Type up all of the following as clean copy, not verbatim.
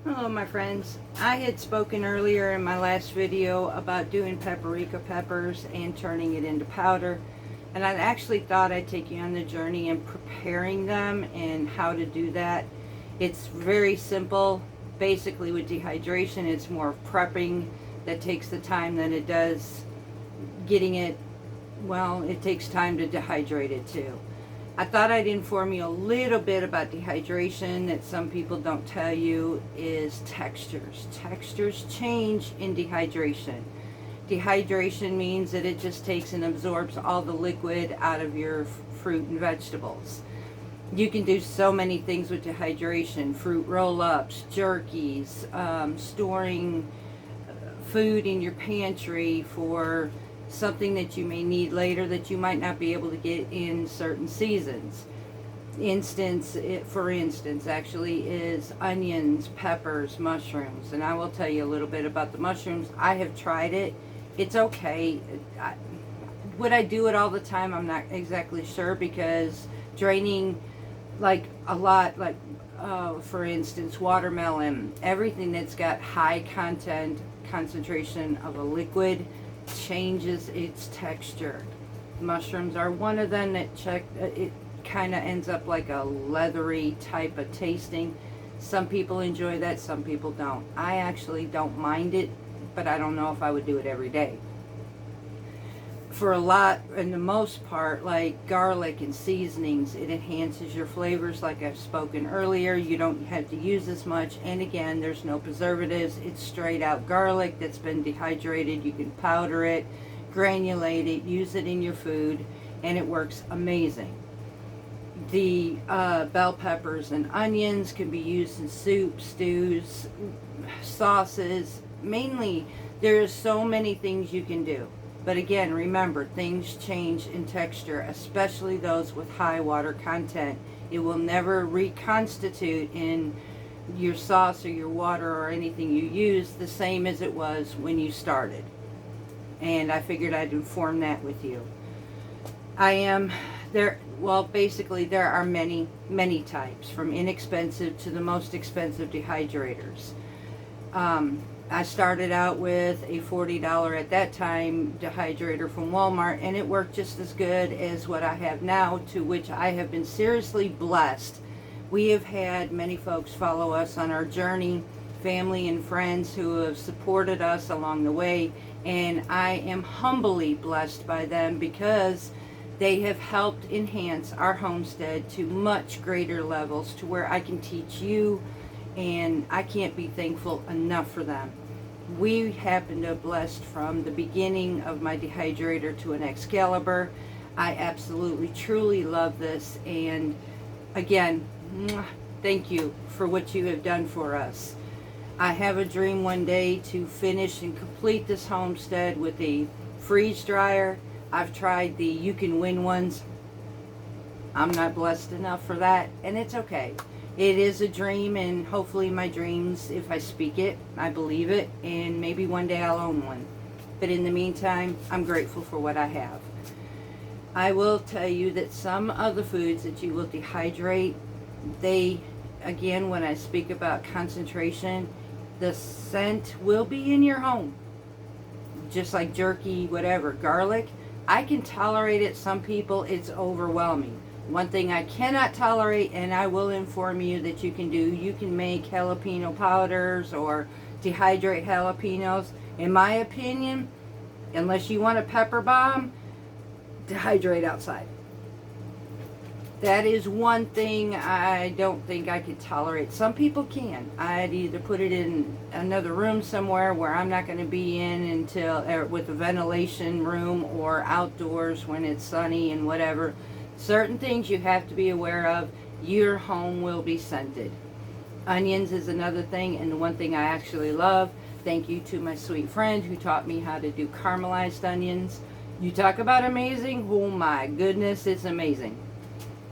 Hello my friends. I had spoken earlier in my last video about doing paprika peppers and turning it into powder, and I actually thought I'd take you on the journey in preparing them and how to do that. It's very simple. Basically with dehydration, it's more prepping that takes the time than it does getting it. Well, it takes time to dehydrate it too. I thought I'd inform you a little bit about dehydration that some people don't tell you is textures. Textures change in dehydration. Dehydration means that it just takes and absorbs all the liquid out of your fruit and vegetables. You can do so many things with dehydration. Fruit roll-ups, jerkies, storing food in your pantry for something that you may need later that you might not be able to get in certain seasons. For instance, actually is onions, peppers, mushrooms. And I will tell you a little bit about the mushrooms. I have tried it. It's okay. Would I do it all the time? I'm not exactly sure, because draining like a lot, like for instance, watermelon, everything that's got high concentration of a liquid changes its texture. Mushrooms are one of them that it kind of ends up like a leathery type of tasting. Some people enjoy that, some people don't. I actually don't mind it, but I don't know if I would do it every day. For a lot, and the most part, like garlic and seasonings, it enhances your flavors. Like I've spoken earlier, you don't have to use as much, and again, there's no preservatives. It's straight out garlic that's been dehydrated. You can powder it, granulate it, use it in your food, and it works amazing. The bell peppers and onions can be used in soups, stews, sauces. Mainly, there's so many things you can do. But again, remember, things change in texture, especially those with high water content. It will never reconstitute in your sauce or your water or anything you use the same as it was when you started. And I figured I'd inform that with you. Basically there are many types, from inexpensive to the most expensive dehydrators. I started out with a $40 at that time dehydrator from Walmart, and it worked just as good as what I have now, to which I have been seriously blessed. We have had many folks follow us on our journey, family and friends who have supported us along the way, and I am humbly blessed by them because they have helped enhance our homestead to much greater levels, to where I can teach you, and I can't be thankful enough for them. We happen to have blessed from the beginning of my dehydrator to an Excalibur. I absolutely, truly love this, and again, thank you for what you have done for us. I have a dream one day to finish and complete this homestead with a freeze dryer. I've tried the You Can Win ones. I'm not blessed enough for that, and it's okay. It is a dream, and hopefully my dreams, if I speak it, I believe it, and maybe one day I'll own one. But in the meantime, I'm grateful for what I have. I will tell you that some of the foods that you will dehydrate, again, when I speak about concentration, the scent will be in your home. Just like jerky, whatever. Garlic, I can tolerate it. Some people, it's overwhelming. One thing I cannot tolerate, and I will inform you that you can do, you can make jalapeno powders or dehydrate jalapenos. In my opinion, unless you want a pepper bomb, dehydrate outside. That is one thing I don't think I could tolerate. Some people can. I'd either put it in another room somewhere where I'm not going to be in until, with a ventilation room, or outdoors when it's sunny and whatever. Certain things you have to be aware of. Your home will be scented. Onions is another thing, and the one thing I actually love, thank you to my sweet friend who taught me how to do caramelized onions. You talk about amazing, oh my goodness, it's amazing.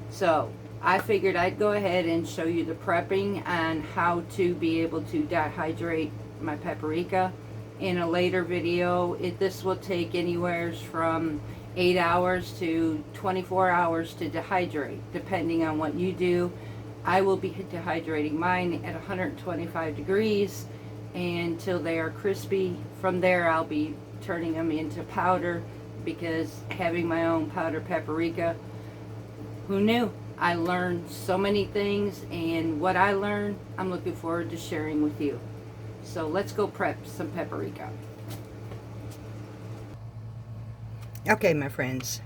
So I figured I'd go ahead and show you the prepping and how to be able to dehydrate my paprika in a later video. This will take anywhere from 8 hours to 24 hours to dehydrate, depending on what you do. I will be dehydrating mine at 125 degrees until they are crispy. From there, I'll be turning them into powder, because having my own powder paprika, who knew? I learned so many things, and what I learned, I'm looking forward to sharing with you. So let's go prep some paprika. Okay, my friends.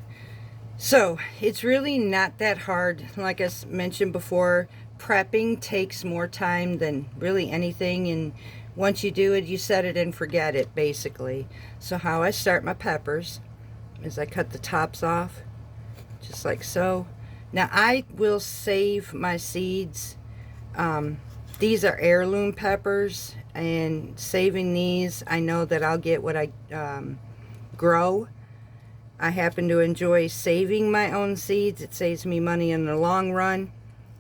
So it's really not that hard. Like I mentioned before, prepping takes more time than really anything, and once you do it, you set it and forget it, basically. So how I start my peppers is I cut the tops off, just like so. Now I will save my seeds. These are heirloom peppers, and saving these, I know that I'll get what I grow. I happen to enjoy saving my own seeds. It saves me money in the long run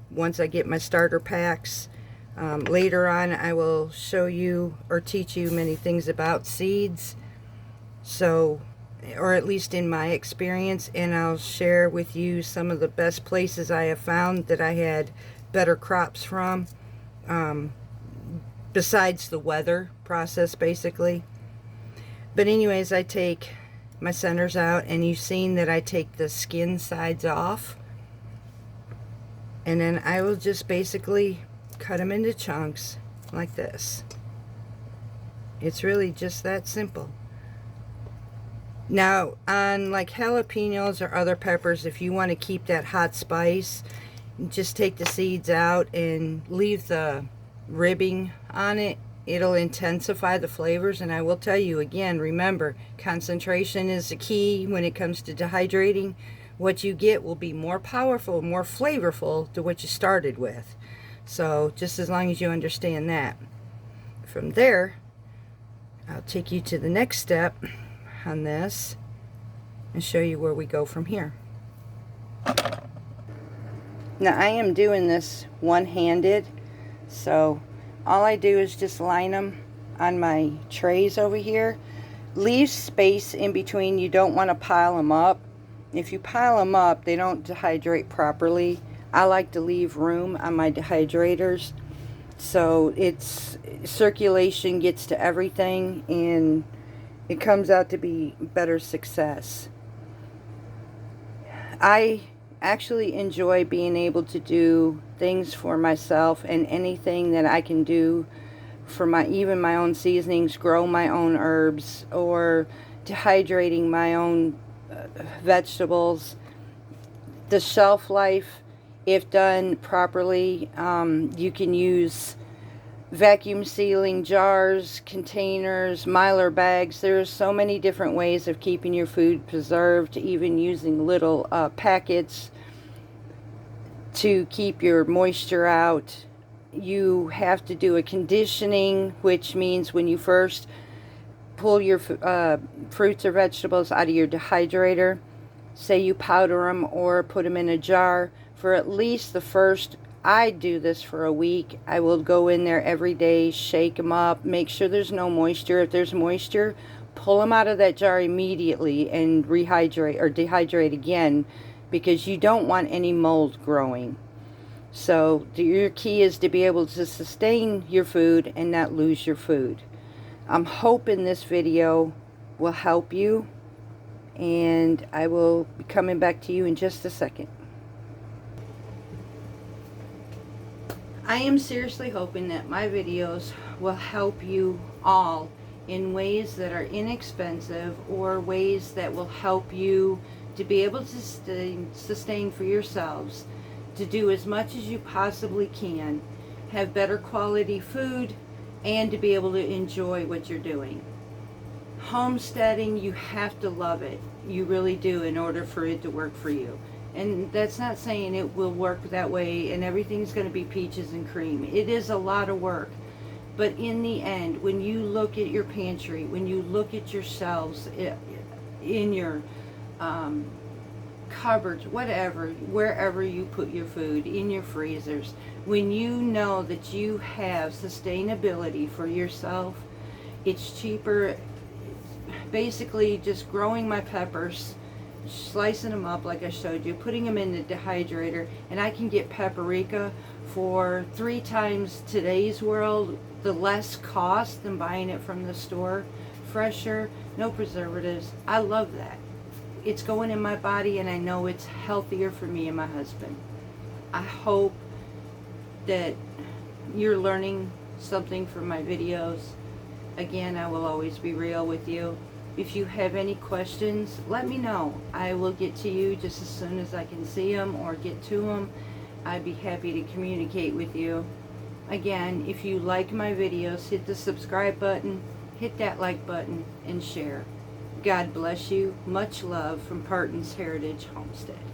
once I get my starter packs. Later on, I will show you or teach you many things about seeds. So, or at least in my experience, and I'll share with you some of the best places I have found that I had better crops from, besides the weather process, basically. But anyways, I take my centers out, and you've seen that I take the skin sides off, and then I will just basically cut them into chunks like this. It's really just that simple. Now, on like jalapenos or other peppers, if you want to keep that hot spice, just take the seeds out and leave the ribbing on it. It'll intensify the flavors, and I will tell you again, remember, concentration is the key when it comes to dehydrating. What you get will be more powerful, more flavorful to what you started with. So just as long as you understand that. From there, I'll take you to the next step on this and show you where we go from here. Now I am doing this one-handed, so all I do is just line them on my trays over here. Leave space in between. You don't want to pile them up. If you pile them up, they don't dehydrate properly. I like to leave room on my dehydrators, so it's circulation gets to everything, and it comes out to be better success. I actually enjoy being able to do things for myself, and anything that I can do for even my own seasonings, grow my own herbs, or dehydrating my own vegetables. The shelf life, if done properly, you can use vacuum sealing jars, containers, Mylar bags. There's so many different ways of keeping your food preserved, even using little packets to keep your moisture out. You have to do a conditioning, which means when you first pull your fruits or vegetables out of your dehydrator, say you powder them or put them in a jar, for at least the first, I do this for a week. I will go in there every day, shake them up, make sure there's no moisture. If there's moisture, pull them out of that jar immediately and rehydrate or dehydrate again, because you don't want any mold growing. So your key is to be able to sustain your food and not lose your food. I'm hoping this video will help you, and I will be coming back to you in just a second. I am seriously hoping that my videos will help you all in ways that are inexpensive, or ways that will help you to be able to sustain for yourselves, to do as much as you possibly can, have better quality food, and to be able to enjoy what you're doing. Homesteading, you have to love it. You really do, in order for it to work for you. And that's not saying it will work that way and everything's going to be peaches and cream. It is a lot of work. But in the end, when you look at your pantry, when you look at your shelves, in your cupboards, whatever, wherever you put your food, in your freezers, when you know that you have sustainability for yourself, it's cheaper. Basically, just growing my peppers slicing them up like I showed you, putting them in the dehydrator, and I can get paprika for 3 times today's world, the less cost than buying it from the store. Fresher, no preservatives. I love that. It's going in my body, and I know it's healthier for me and my husband. I hope that you're learning something from my videos. Again, I will always be real with you. If you have any questions, let me know. I will get to you just as soon as I can see them or get to them. I'd be happy to communicate with you. Again, if you like my videos, hit the subscribe button, hit that like button, and share. God bless you. Much love from Parton's Heritage Homestead.